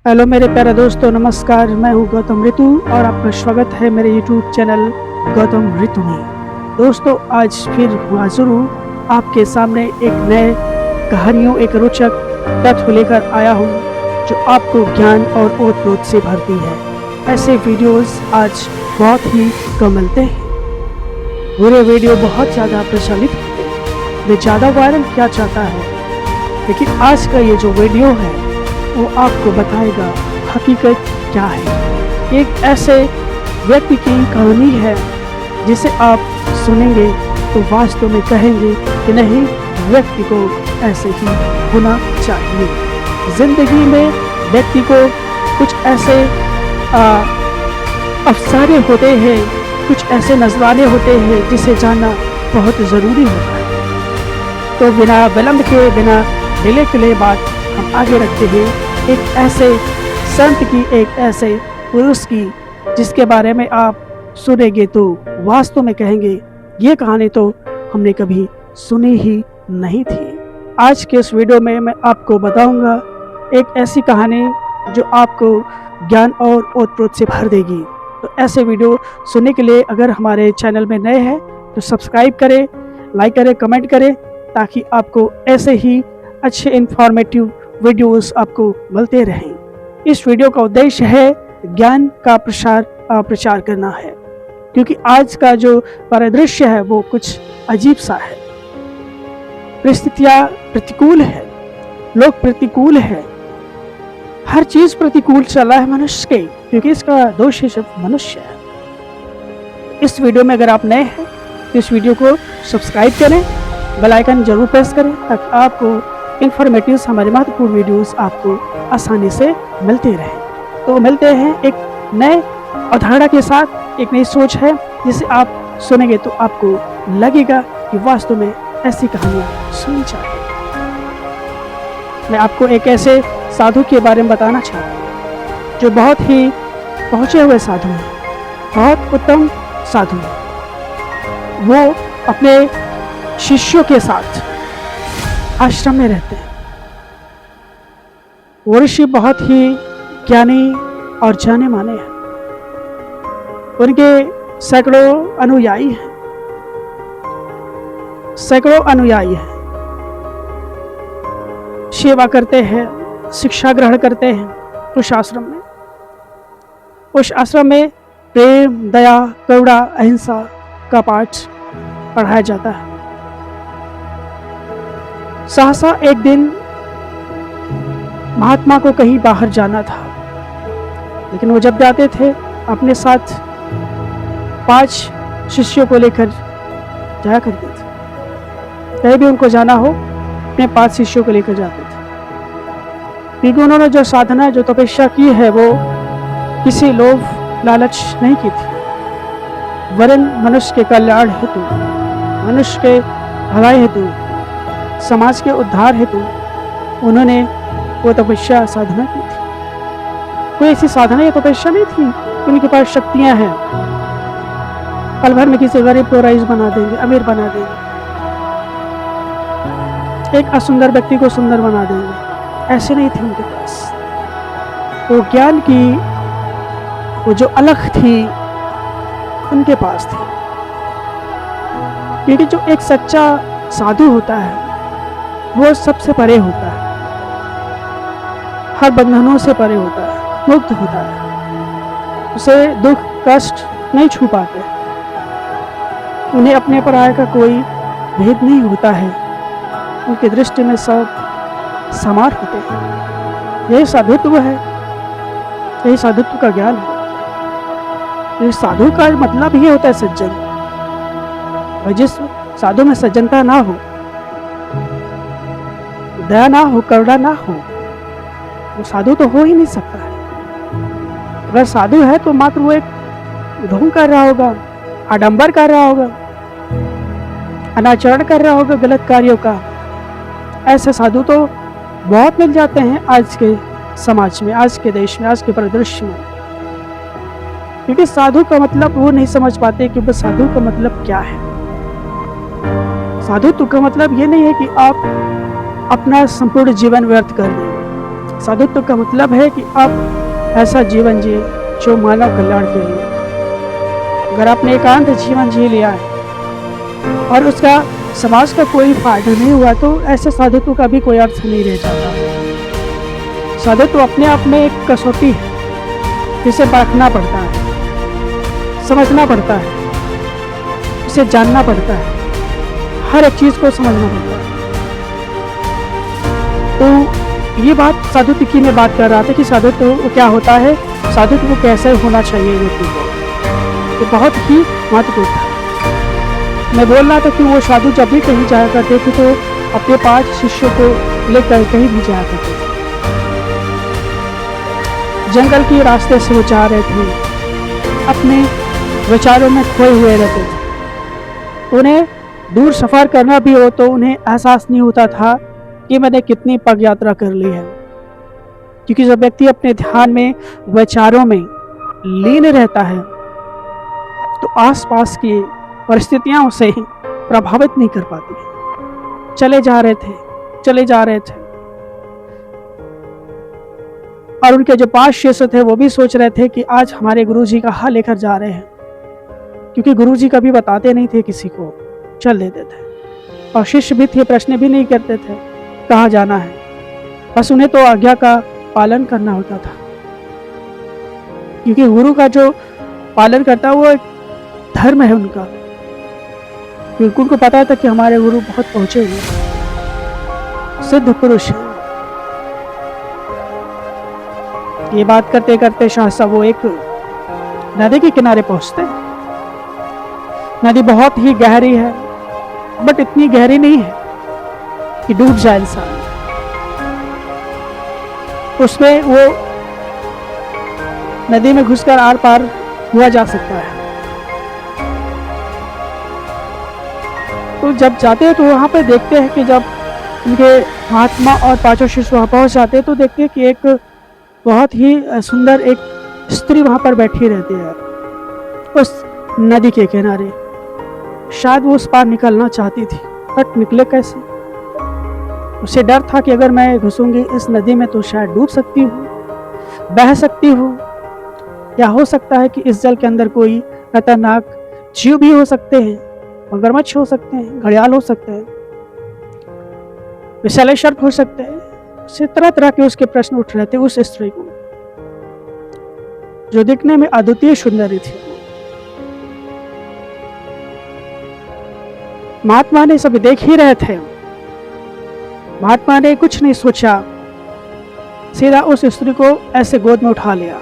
Hello मेरे प्यारे दोस्तों, नमस्कार। मैं हूं गौतम ऋतु और आपका स्वागत है मेरे यूट्यूब चैनल गौतम ऋतु में। दोस्तों, आज फिर हाजिर हूँ आपके सामने एक नए कहानियों, एक रोचक तथ्य लेकर आया हूँ जो आपको ज्ञान और ओत-प्रोत से भरती है। ऐसे वीडियोस आज बहुत ही कम मिलते हैं। बुरे वीडियो बहुत ज़्यादा प्रचलित होते हैं, वे ज़्यादा वायरल किया जाता है। लेकिन आज का ये जो वीडियो है वो आपको बताएगा हकीकत क्या है। एक ऐसे व्यक्ति की कहानी है जिसे आप सुनेंगे तो वास्तव में कहेंगे कि नहीं, व्यक्ति को ऐसे ही होना चाहिए। जिंदगी में व्यक्ति को कुछ ऐसे अफसाने होते हैं, कुछ ऐसे नजराने होते हैं जिसे जानना बहुत ज़रूरी होता है। तो बिना विलंब के, बिना डिले के लिए बात हम आगे रखते हैं एक ऐसे संत की, एक ऐसे पुरुष की जिसके बारे में आप सुनेंगे तो वास्तव में कहेंगे ये कहानी तो हमने कभी सुनी ही नहीं थी। आज के इस वीडियो में मैं आपको बताऊंगा एक ऐसी कहानी जो आपको ज्ञान और ओत-प्रोत से भर देगी। तो ऐसे वीडियो सुनने के लिए अगर हमारे चैनल में नए हैं तो सब्सक्राइब करें, लाइक करें, कमेंट करें, ताकि आपको ऐसे ही अच्छे इन्फॉर्मेटिव वीडियोस आपको मिलते रहें। इस वीडियो का उद्देश्य है ज्ञान का प्रचार करना है, क्योंकि आज का जो परिदृश्य है वो कुछ अजीब सा है। परिस्थितियाँ प्रतिकूल है, लोग प्रतिकूल है, हर चीज प्रतिकूल चला है मनुष्य के, क्योंकि इसका दोष ही सिर्फ मनुष्य है। इस वीडियो में अगर आप नए हैं तो इस वीडियो को सब्सक्राइब करें, बेल आइकन जरूर प्रेस करें, ताकि आपको इन्फॉर्मेटिव, हमारे महत्वपूर्ण वीडियोस आपको आसानी से मिलते रहें। तो मिलते हैं एक नए अवधारणा के साथ, एक नई सोच है जिसे आप सुनेंगे तो आपको लगेगा कि वास्तव में ऐसी कहानियाँ सुननी चाहिए। मैं आपको एक ऐसे साधु के बारे में बताना चाहता हूँ जो बहुत ही पहुँचे हुए साधु हैं, बहुत उत्तम साधु हैं। वो अपने शिष्यों के साथ आश्रम में रहते हैं। वो ऋषि बहुत ही ज्ञानी और जाने माने हैं। उनके सैकड़ों अनुयायी हैं, सेवा करते हैं, शिक्षा ग्रहण करते हैं उस आश्रम में। उस आश्रम में प्रेम, दया, करुणा, अहिंसा का पाठ पढ़ाया जाता है। सहसा एक दिन महात्मा को कहीं बाहर जाना था, लेकिन वो जब जाते थे अपने साथ 5 शिष्यों को लेकर जाया करते थे। कहीं भी उनको जाना हो अपने 5 शिष्यों को लेकर जाते थे, क्योंकि उन्होंने जो साधना, जो तपस्या की है वो किसी लोभ लालच नहीं की थी, वरन मनुष्य के कल्याण हेतु, मनुष्य के भलाई हेतु, समाज के उद्धार हेतु उन्होंने वो तपस्या साधना की थी। कोई ऐसी साधना या तपस्या नहीं थी। उनके पास शक्तियां हैं, पल भर में किसी गरीब को रईस बना देंगे, अमीर बना देंगे, एक असुंदर व्यक्ति को सुंदर बना देंगे। ऐसे नहीं थे उनके पास। वो ज्ञान की वो जो अलख थी उनके पास थी, क्योंकि जो एक सच्चा साधु होता है वो सबसे परे होता है, हर बंधनों से परे होता है, मुक्त होता है। उसे दुख कष्ट नहीं छू पाते, उन्हें अपने पराये का कोई भेद नहीं होता है, उनकी दृष्टि में सब समान होते हैं। यही साधुत्व है, यही साधुत्व का ज्ञान है। इस साधु का मतलब ये होता है सज्जन। और जिस साधु में सज्जनता ना हो, दया ना हो, करुणा ना हो, वो साधु तो हो ही नहीं सकता है। अगर साधु है तो मात्र वो एक ढोंग कर रहा होगा, आडंबर कर रहा होगा, अनाचरण कर रहा होगा गलत कार्यों का। ऐसे साधु तो बहुत मिल जाते हैं आज के समाज में, आज के देश में, आज के परिदृश्य में। क्योंकि साधु का मतलब वो नहीं समझ पाते कि बस साधु का मतलब क्या है। साधुत्व का मतलब ये नहीं है कि आप अपना संपूर्ण जीवन व्यर्थ कर दें। साधुत्व का मतलब है कि आप ऐसा जीवन जिए जो मानव कल्याण के लिए। अगर आपने एकांत जीवन जी लिया है और उसका समाज का कोई फायदा नहीं हुआ तो ऐसे साधुत्व का भी कोई अर्थ नहीं रह जाता। साधुत्व अपने आप में एक कसौटी है जिसे परखना पड़ता है, समझना पड़ता है, उसे जानना पड़ता है, हर एक चीज को समझना पड़ता है। तो ये बात साधुत्व की मैं बात कर रहा था कि साधुत्व क्या होता है, साधुत्व कैसे होना चाहिए व्यक्ति को, ये बहुत ही महत्वपूर्ण था। मैं बोल रहा था कि वो साधु जब भी कहीं जाया करते थे तो अपने 5 शिष्यों को लेकर कहीं भी जाया करते थे। जंगल के रास्ते से वो जा रहे थे, अपने विचारों में खोए हुए रहते थे। उन्हें दूर सफर करना भी हो तो उन्हें एहसास नहीं होता था कि मैंने कितनी पग यात्रा कर ली है, क्योंकि जब व्यक्ति अपने ध्यान में, विचारों में लीन रहता है तो आसपास की परिस्थितियां उसे प्रभावित नहीं कर पाती। चले जा रहे थे, चले जा रहे थे, और उनके जो 5 शिष्य थे वो भी सोच रहे थे कि आज हमारे गुरुजी का हाल लेकर जा रहे हैं, क्योंकि गुरुजी कभी बताते नहीं थे किसी को, चल देते थे। और शिष्य भी थे, प्रश्न भी नहीं करते थे कहाँ जाना है, बस उन्हें तो आज्ञा का पालन करना होता था, क्योंकि गुरु का जो पालन करता है वो एक धर्म है उनका। क्योंकि उनको पता था कि हमारे गुरु बहुत पहुंचे हुए सिद्ध पुरुष हैं। ये बात करते करते सहसा वो एक नदी के किनारे पहुंचते। नदी बहुत ही गहरी है, बट इतनी गहरी नहीं है कि डूब जाए इंसान। उसमें वो नदी में घुसकर आर पार हुआ जा सकता है। तो जब जाते हैं तो वहाँ पे देखते हैं कि जब उनके महात्मा और 5 शिष्य वहाँ पहुँच जाते हैं तो देखते हैं कि एक बहुत ही सुंदर एक स्त्री वहाँ पर बैठी रहती है उस नदी के किनारे। शायद वो उस पार निकलना चाहती थी, बट निकले कैसे? उसे डर था कि अगर मैं घुसूंगी इस नदी में तो शायद डूब सकती हूँ, बह सकती हूँ, या हो सकता है कि इस जल के अंदर कोई खतरनाक जीव भी हो सकते हैं, मगरमच्छ हो सकते हैं, घड़ियाल हो सकते हैं, विषैले सर्प हो सकते हैं। उससे तरह तरह के उसके प्रश्न उठ रहे थे उस स्त्री को, जो दिखने में अद्वितीय सुंदरी थी। महात्मा ने सब देख ही रहे थे। महात्मा ने कुछ नहीं सोचा, सीधा उस स्त्री को ऐसे गोद में उठा लिया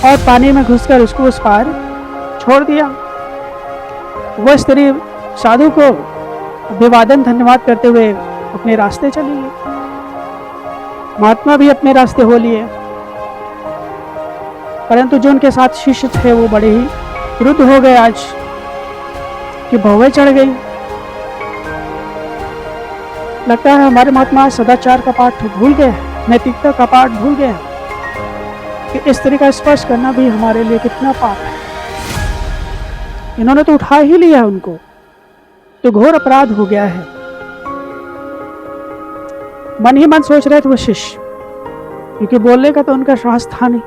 और पानी में घुसकर उसको उस पार छोड़ दिया। वह स्त्री साधु को अभिवादन धन्यवाद करते हुए अपने रास्ते चली गई। महात्मा भी अपने रास्ते हो लिए, परंतु जो उनके साथ शिष्य थे वो बड़े ही क्रुद्ध हो गए आज कि भौवें चढ़ गई। लगता है हमारे महात्मा सदाचार का पाठ भूल गए, नैतिकता का पाठ भूल गए कि इस तरह का स्पर्श करना भी हमारे लिए कितना पाप है। इन्होंने तो उठा ही लिया है उनको, तो घोर अपराध हो गया है। मन ही मन सोच रहे थे वो शिष्य, क्योंकि बोलने का तो उनका साहस था नहीं।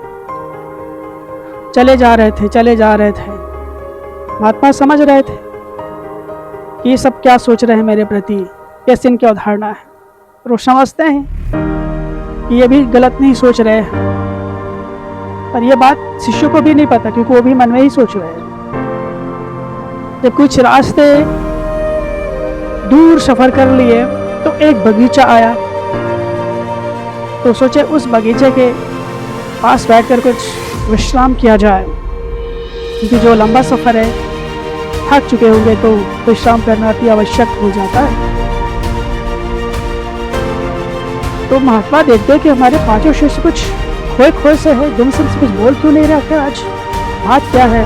चले जा रहे थे, चले जा रहे थे। महात्मा समझ रहे थे कि ये सब क्या सोच रहे हैं मेरे प्रति, कैसे इनकी अवधारणा है। और वो समझते हैं कि ये भी गलत नहीं सोच रहे हैं, पर यह बात शिष्यों को भी नहीं पता, क्योंकि वो भी मन में ही सोच रहे हैं। जब कुछ रास्ते दूर सफर कर लिए तो एक बगीचा आया, तो सोचे उस बगीचे के पास बैठकर कुछ विश्राम किया जाए, क्योंकि जो लंबा सफर है, थक चुके होंगे तो विश्राम करना अति आवश्यक हो जाता है। तो महात्मा देखते हैं कि हमारे 5 शिष्य कुछ खोए खोए से है, गुमसुम से कुछ बोल क्यों नहीं रहे थे, आज बात क्या है।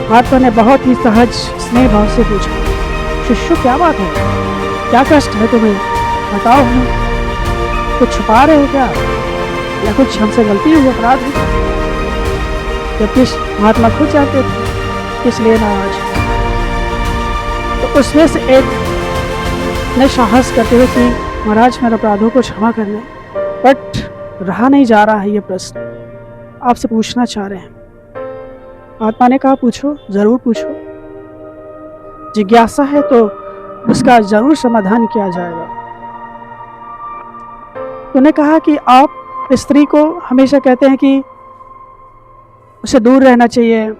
महात्मा ने बहुत ही सहज स्नेह भाव से पूछा, शिष्य क्या बात है, क्या कष्ट है तुम्हें, बताओ हमें, कुछ छुपा रहे हो क्या, या कुछ हमसे गलती हुई, अपराध है। जबकि महात्मा खुद चाहते थे, इसलिए नाराज। तो उसमें से एक ने साहस करते हुए कि महाराज मेरे अपराधों को क्षमा कर लें, बट रहा नहीं जा रहा है ये प्रश्न, आपसे पूछना चाह रहे हैं। आत्मा ने कहा पूछो, जरूर पूछो, जिज्ञासा है तो उसका जरूर समाधान किया जाएगा। उन्होंने कहा कि आप स्त्री को हमेशा कहते हैं कि उसे दूर रहना चाहिए,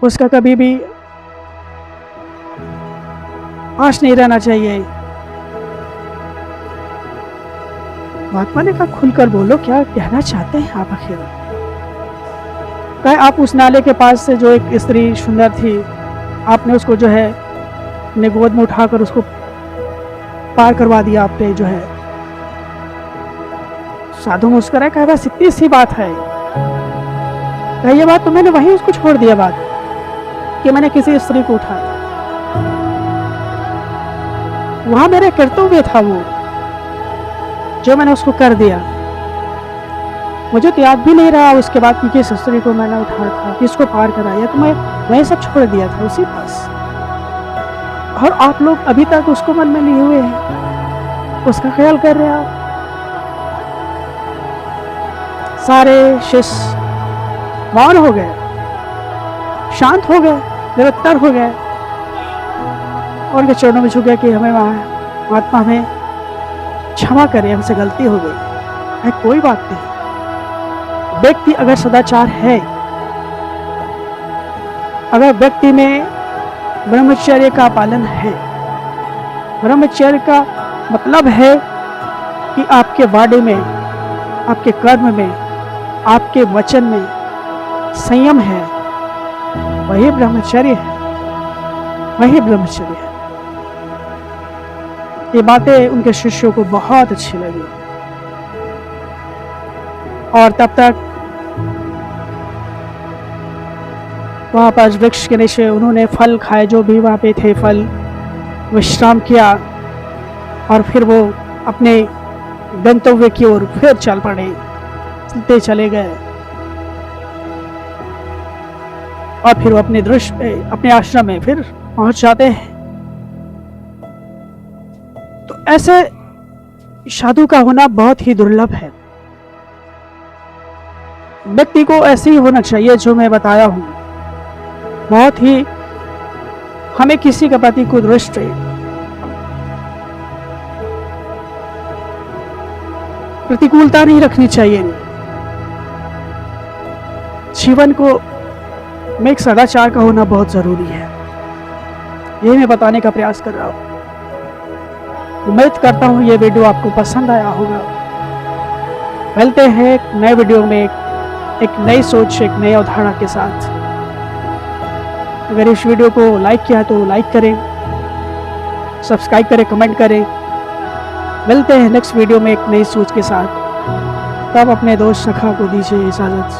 उसका कभी भी पास नहीं रहना चाहिए। महात्मा ने कहा खुलकर बोलो, क्या कहना चाहते हैं आप आखिर? कहे आप उस नाले के पास से जो एक स्त्री सुंदर थी, आपने उसको जो है अपने गोद में उठाकर उसको पार करवा दिया आपने जो है। साधु मुस्कुराए, कहा बस इतनी सी बात है। कहा ये बात तो मैंने वहीं उसको छोड़ दिया बात कि मैंने किसी स्त्री को उठाया, वहां मेरे कर्तव्य था वो जो मैंने उसको कर दिया। मुझे तो याद भी नहीं रहा उसके बाद कि किस स्त्री को मैंने उठाया था, किसको पार कराया, तो मैं वही सब छोड़ दिया था उसी पास। और आप लोग अभी तक उसको मन में लिए हुए हैं, उसका ख्याल कर रहे हैं आप। सारे शिष्य मौन हो गए, शांत हो गए, निरत्तर हो गए और उनके चरणों में झुके कि हमें महात्मा हमें क्षमा करें, हमसे गलती हो गई है, कोई बात नहीं। व्यक्ति अगर सदाचार है, अगर व्यक्ति में ब्रह्मचर्य का पालन है, ब्रह्मचर्य का मतलब है कि आपके वाणी में, आपके कर्म में, आपके वचन में संयम है, वही ब्रह्मचर्य है, वही ब्रह्मचर्य है। ये बातें उनके शिष्यों को बहुत अच्छी लगी और तब तक वहां पर वृक्ष के नीचे उन्होंने फल खाए, जो भी वहां पे थे फल, विश्राम किया और फिर वो अपने गंतव्य की ओर फिर चल पड़े, चलते चले गए और फिर वो अपने दृश्य पे, अपने आश्रम में फिर पहुंच जाते हैं। तो ऐसे साधु का होना बहुत ही दुर्लभ है। व्यक्ति को ऐसे ही होना चाहिए जो मैं बताया हूं, बहुत ही हमें किसी के प्रति कोई दृष्टि, प्रतिकूलता नहीं रखनी चाहिए। जीवन को में एक सदाचार का होना बहुत जरूरी है, यही मैं बताने का प्रयास कर रहा हूं। उम्मीद करता हूं ये वीडियो आपको पसंद आया होगा। मिलते हैं एक नए वीडियो में एक नई सोच, एक नई अवधारणा के साथ। अगर इस वीडियो को लाइक किया तो लाइक करें, सब्सक्राइब करें, कमेंट करें। मिलते हैं नेक्स्ट वीडियो में एक नई सोच के साथ। तब अपने दोस्त सखा को दीजिए इजाज़त।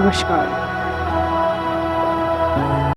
नमस्कार।